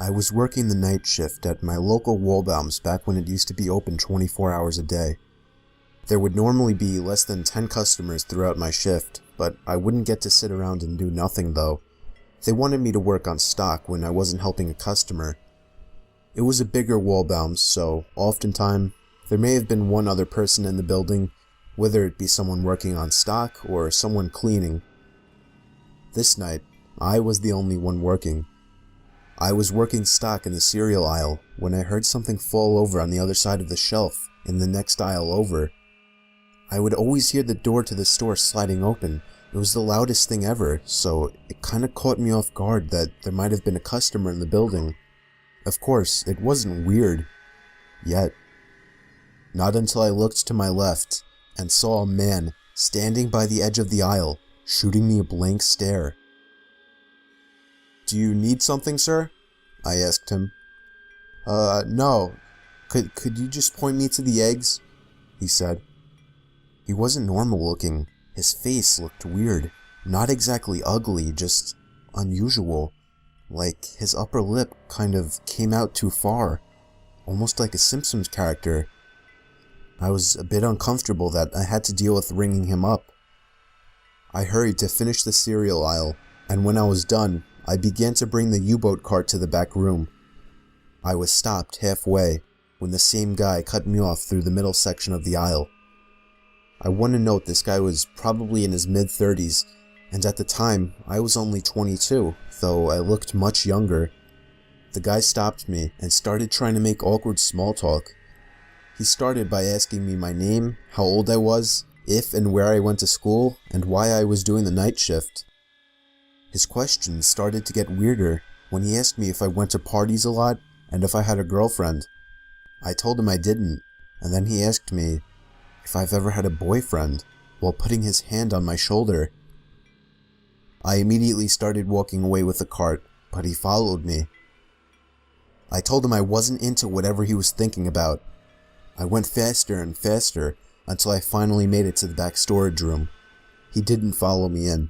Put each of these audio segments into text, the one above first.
I was working the night shift at my local Wohlbaum's back when it used to be open 24 hours a day. There would normally be less than 10 customers throughout my shift, but I wouldn't get to sit around and do nothing though. They wanted me to work on stock when I wasn't helping a customer. It was a bigger Wohlbaum's, so oftentimes there may have been one other person in the building, whether it be someone working on stock or someone cleaning. This night, I was the only one working. I was working stock in the cereal aisle when I heard something fall over on the other side of the shelf in the next aisle over. I would always hear the door to the store sliding open. It was the loudest thing ever, so it kinda caught me off guard that there might have been a customer in the building. Of course, it wasn't weird. Yet. Not until I looked to my left and saw a man standing by the edge of the aisle, shooting me a blank stare. "Do you need something, sir?" I asked him. No. Could you just point me to the eggs?" he said. He wasn't normal looking. His face looked weird. Not exactly ugly, just unusual. Like his upper lip kind of came out too far. Almost like a Simpsons character. I was a bit uncomfortable that I had to deal with ringing him up. I hurried to finish the cereal aisle, and when I was done, I began to bring the U-boat cart to the back room. I was stopped halfway when the same guy cut me off through the middle section of the aisle. I want to note this guy was probably in his mid-30s, and at the time, I was only 22, though I looked much younger. The guy stopped me and started trying to make awkward small talk. He started by asking me my name, how old I was, if and where I went to school, and why I was doing the night shift. His questions started to get weirder when he asked me if I went to parties a lot and if I had a girlfriend. I told him I didn't, and then he asked me if I've ever had a boyfriend, while putting his hand on my shoulder. I immediately started walking away with the cart, but he followed me. I told him I wasn't into whatever he was thinking about. I went faster and faster until I finally made it to the back storage room. He didn't follow me in.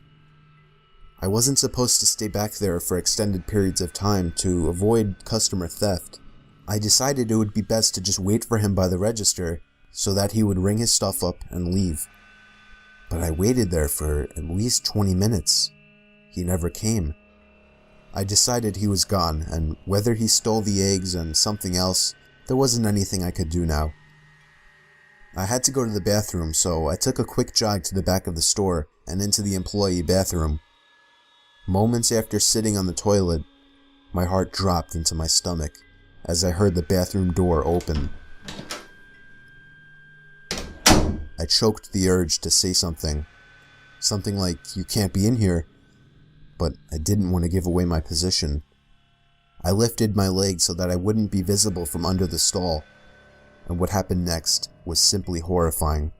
I wasn't supposed to stay back there for extended periods of time to avoid customer theft. I decided it would be best to just wait for him by the register so that he would ring his stuff up and leave. But I waited there for at least 20 minutes. He never came. I decided he was gone, and whether he stole the eggs and something else, there wasn't anything I could do now. I had to go to the bathroom, so I took a quick jog to the back of the store and into the employee bathroom. Moments after sitting on the toilet, my heart dropped into my stomach as I heard the bathroom door open. I choked the urge to say something. Something like, "You can't be in here," but I didn't want to give away my position. I lifted my leg so that I wouldn't be visible from under the stall, and what happened next was simply horrifying.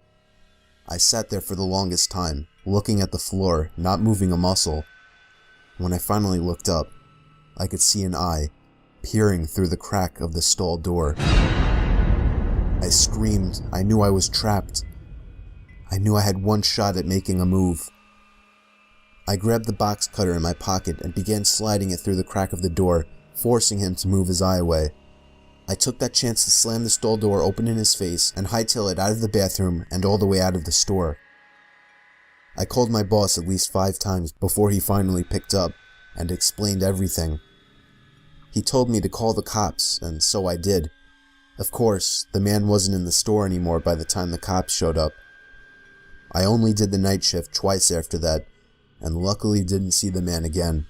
I sat there for the longest time, looking at the floor, not moving a muscle. When I finally looked up, I could see an eye peering through the crack of the stall door. I screamed. I knew I was trapped. I knew I had one shot at making a move. I grabbed the box cutter in my pocket and began sliding it through the crack of the door, forcing him to move his eye away. I took that chance to slam the stall door open in his face and hightail it out of the bathroom and all the way out of the store. I called my boss at least 5 times before he finally picked up and explained everything. He told me to call the cops, and so I did. Of course, the man wasn't in the store anymore by the time the cops showed up. I only did the night shift twice after that, and luckily didn't see the man again.